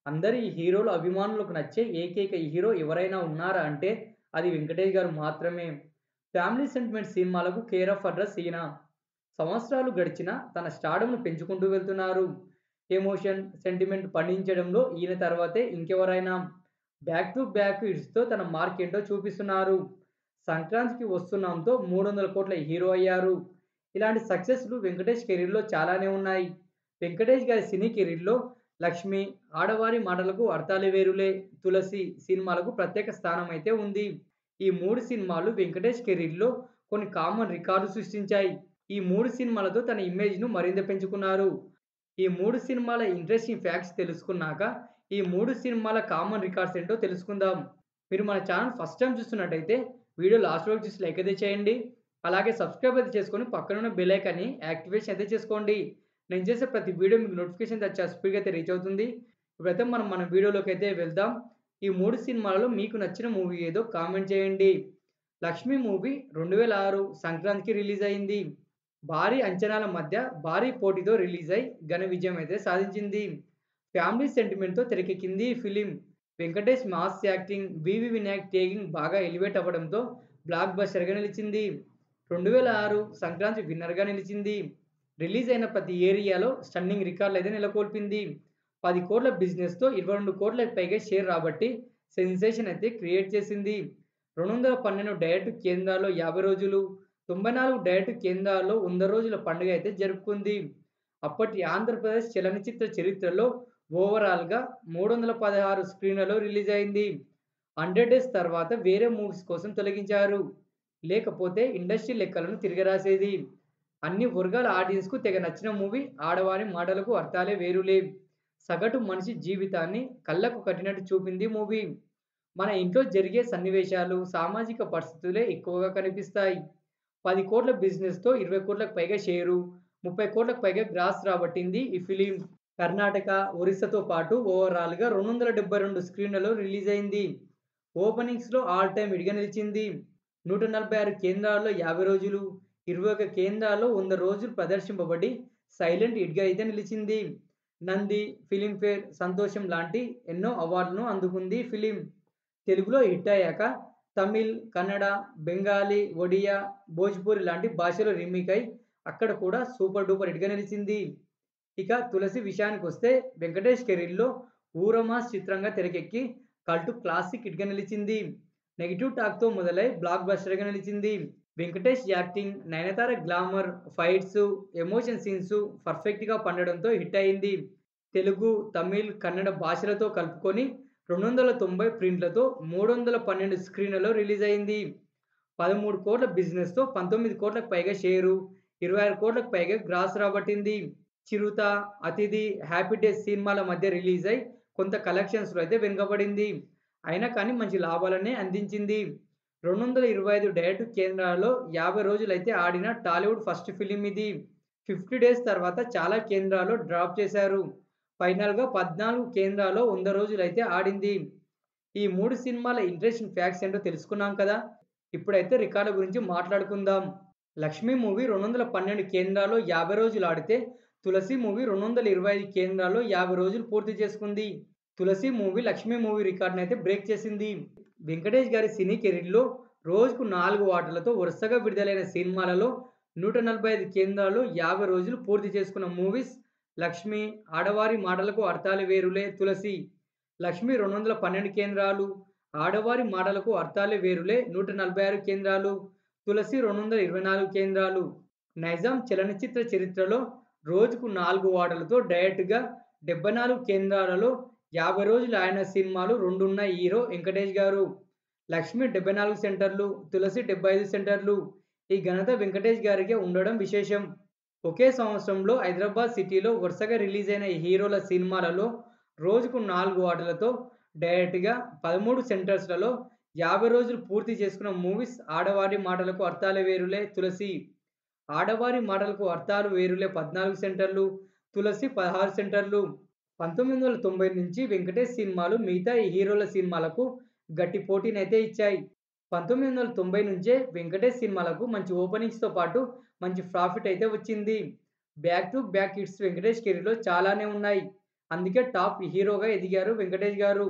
అందరి హీరోల అభిమానులకు నచ్చే ఏకైక హీరో ఎవరైనా ఉన్నారా అంటే అది వెంకటేష్ గారు మాత్రమే. ఫ్యామిలీ సెంటిమెంట్ సినిమాలకు కేర్ ఆఫ్ అడ్రస్ ఈయన. సంవత్సరాలు గడిచినా తన స్టార్డమ్‌ను పెంచుకుంటూ వెళ్తున్నారు. ఎమోషన్, సెంటిమెంట్ పండించడంలో ఈయన తర్వాతే ఇంకెవరైనా. బ్యాక్ టు బ్యాక్ హిట్స్‌తో తన మార్కేంటో చూపిస్తున్నారు. సంక్రాంతికి వస్తున్నాంతో 300,00,00,000 హీరో అయ్యారు. ఇలాంటి సక్సెస్‌లు వెంకటేష్ కెరీర్‌లో చాలానే ఉన్నాయి. వెంకటేష్ గారి సినీ కెరీర్‌లో 'లక్ష్మి', 'ఆడవారి మాటలకు అర్థాలే వేరులే', 'తులసి' సినిమాలకు ప్రత్యేక స్థానమైతే ఉంది. ఈ 3 సినిమాలు వెంకటేష్ కెరీర్‌లో కొన్ని కామన్ రికార్డులు సృష్టించాయి. ఈ 3 సినిమాలతో తన ఇమేజ్‌ను మరింత పెంచుకున్నారు. ఈ 3 సినిమాల ఇంట్రెస్టింగ్ ఫ్యాక్ట్స్ తెలుసుకున్నాక, ఈ 3 సినిమాల కామన్ రికార్డ్స్ ఏంటో తెలుసుకుందాం. మీరు మన ఛానల్ ఫస్ట్ టైమ్ చూస్తున్నట్టయితే వీడియో లాస్ట్ వరకు చూసి లైక్ అయితే చేయండి. అలాగే సబ్స్క్రైబ్ అయితే చేసుకొని పక్కనున్న బెల్ ఐకాన్‌ని యాక్టివేషన్ అయితే చేసుకోండి. నేను చేసే ప్రతి వీడియో మీకు నోటిఫికేషన్ చాలా స్పీడ్‌గా అయితే రీచ్ అవుతుంది. ఇప్పుడైతే మనం మన వీడియోలోకైతే వెళ్దాం. ఈ 3 సినిమాలలో మీకు నచ్చిన మూవీ ఏదో కామెంట్ చేయండి. 'లక్ష్మి' మూవీ 2006 సంక్రాంతికి రిలీజ్ అయింది. భారీ అంచనాల మధ్య భారీ పోటీతో రిలీజ్ అయి ఘన విజయం అయితే సాధించింది. ఫ్యామిలీ సెంటిమెంట్‌తో తెరకెక్కింది ఈ ఫిల్మ్. వెంకటేష్ మాస్ యాక్టింగ్, వివి వినాయక్ టేకింగ్ బాగా ఎలివేట్ అవ్వడంతో బ్లాక్ బస్టర్‌గా నిలిచింది. 2006 సంక్రాంతి విన్నర్‌గా నిలిచింది. రిలీజ్ అయిన ప్రతి ఏరియాలో స్టన్నింగ్ రికార్డులైతే నెలకొల్పింది. 10,00,00,000 బిజినెస్‌తో 22,00,00,000కి పైగా షేర్ రాబట్టి సెన్సేషన్ అయితే క్రియేట్ చేసింది. 212 డైరెక్ట్ కేంద్రాల్లో 50 రోజులు, 94 డైరెక్ట్ కేంద్రాల్లో 100 రోజుల పండుగ అయితే జరుపుకుంది. అప్పటి ఆంధ్రప్రదేశ్ చలనచిత్ర చరిత్రలో ఓవరాల్‌గా 316 స్క్రీన్‌లలో రిలీజ్ అయింది. 100 డేస్ తర్వాత వేరే మూవీస్ కోసం తొలగించారు. లేకపోతే ఇండస్ట్రీ లెక్కలను తిరగరాసేది. అన్ని వర్గాల ఆడియన్స్‌కు తెగ నచ్చిన మూవీ 'ఆడవారి మాటలకు అర్థాలే వేరులే'. సగటు మనిషి జీవితాన్ని కళ్ళకు కట్టినట్టు చూపింది మూవీ. మన ఇంట్లో జరిగే సన్నివేశాలు, సామాజిక పరిస్థితులే ఎక్కువగా కనిపిస్తాయి. 10,00,00,000 బిజినెస్‌తో 20,00,00,000కి పైగా షేరు, 30,00,00,000కి పైగా గ్రాస్ రాబట్టింది ఈ ఫిల్మ్. కర్ణాటక, ఒరిస్సాతో పాటు ఓవరాల్‌గా 272 స్క్రీన్‌లలో రిలీజ్ అయింది. ఓపెనింగ్స్‌లో ఆల్ టైమ్ హిట్‌గా నిలిచింది. 146 కేంద్రాల్లో 50 రోజులు, 21 కేంద్రాల్లో 100 రోజులు ప్రదర్శింపబడి సైలెంట్ హిట్‌గా అయితే నిలిచింది. నంది, ఫిల్మ్‌ఫేర్, సంతోషం లాంటి ఎన్నో అవార్డులను అందుకుంది ఈ ఫిల్మ్. తెలుగులో హిట్ అయ్యాక తమిళ్, కన్నడ, బెంగాలీ, ఒడియా, భోజ్‌పురి లాంటి భాషలో రీమేక్ అయి అక్కడ కూడా సూపర్ డూపర్ హిట్‌గా నిలిచింది. ఇక 'తులసి' విషయానికొస్తే వెంకటేష్ కెరీర్‌లో ఊరమాస్ చిత్రంగా తెరకెక్కి కల్ట్ క్లాసిక్ హిట్‌గా నిలిచింది. నెగెటివ్ టాక్‌తో మొదలై బ్లాక్ బస్టర్‌గా నిలిచింది. Venkatesh acting, Nayanthara glamour, fights, emotion scenes పర్ఫెక్ట్‌గా పండడంతో హిట్ అయింది. తెలుగు, తమిళ్, కన్నడ భాషలతో కలుపుకొని 290 ప్రింట్లతో 312 స్క్రీన్‌లలో రిలీజ్ అయింది. 13,00,00,000 బిజినెస్‌తో 19,00,00,000కి పైగా షేరు, 26,00,00,000కి పైగా గ్రాస్ రాబట్టింది. 'చిరుత', 'అతిథి', 'హ్యాపీ డేస్' సినిమాల మధ్య రిలీజ్ అయి కొంత కలెక్షన్స్‌లో అయితే వెనుకబడింది. అయినా కానీ మంచి లాభాలనే అందించింది. 225 డైరెక్ట్ కేంద్రాల్లో 50 రోజులైతే ఆడిన టాలీవుడ్ ఫస్ట్ ఫిల్మ్ ఇది. 50 డేస్ తర్వాత చాలా కేంద్రాల్లో డ్రాప్ చేశారు. ఫైనల్‌గా 14 కేంద్రాల్లో 100 రోజులైతే ఆడింది. ఈ 3 సినిమాల ఇంట్రెస్టింగ్ ఫ్యాక్ట్స్ ఏంటో తెలుసుకున్నాం కదా! ఇప్పుడైతే రికార్డుల గురించి మాట్లాడుకుందాం. 'లక్ష్మి' మూవీ 212 కేంద్రాల్లో 50 రోజులు ఆడితే, 'తులసి' మూవీ 225 కేంద్రాల్లో 50 రోజులు పూర్తి చేసుకుంది. 'తులసి' మూవీ 'లక్ష్మి' మూవీ రికార్డ్‌నైతే బ్రేక్ చేసింది. వెంకటేష్ గారి సినీ కెరీర్‌లో రోజుకు 4 ఆటలతో వరుసగా విడుదలైన సినిమాలలో 145 కేంద్రాల్లో 50 రోజులు పూర్తి చేసుకున్న మూవీస్ 'లక్ష్మి', 'ఆడవారి మాటలకు అర్థాలు వేరులే', 'తులసి'. 'లక్ష్మి' 212 కేంద్రాలు, 'ఆడవారి మాటలకు అర్థాలే వేరులే' 146 కేంద్రాలు, 'తులసి' 224 కేంద్రాలు. నైజాం చలనచిత్ర చరిత్రలో రోజుకు 4 ఆటలతో డైరెక్ట్‌గా 74 కేంద్రాలలో 50 రోజులు ఆడిన సినిమాలు 2 ఉన్న హీరో వెంకటేష్ గారు. 'లక్ష్మి' 74 సెంటర్లు, 'తులసి' 75 సెంటర్లు. ఈ ఘనత వెంకటేష్ గారికే ఉండడం విశేషం. ఒకే సంవత్సరంలో హైదరాబాద్ సిటీలో వరుసగా రిలీజ్ అయిన హీరోల సినిమాలలో రోజుకు 4 ఆటలతో డైరెక్ట్‌గా 13 సెంటర్స్‌లలో 50 రోజులు పూర్తి చేసుకున్న మూవీస్ 'ఆడవారి మాటలకు అర్థాలే వేరులే', 'తులసి'. 'ఆడవారి మాటలకు అర్థాలు వేరులే' 14 సెంటర్లు, 'తులసి' 16 సెంటర్లు. 1990 నుంచి వెంకటేష్ సినిమాలు మిగతా హీరోల సినిమాలకు గట్టి పోటీనైతే ఇచ్చాయి. 1990 నుంచే వెంకటేష్ సినిమాలకు మంచి ఓపెనింగ్స్‌తో పాటు మంచి ప్రాఫిట్ అయితే వచ్చింది. Back to back hits Venkatesh కెరీర్‌లో చాలానే ఉన్నాయి. అందుకే టాప్ హీరోగా ఎదిగారు వెంకటేష్ గారు.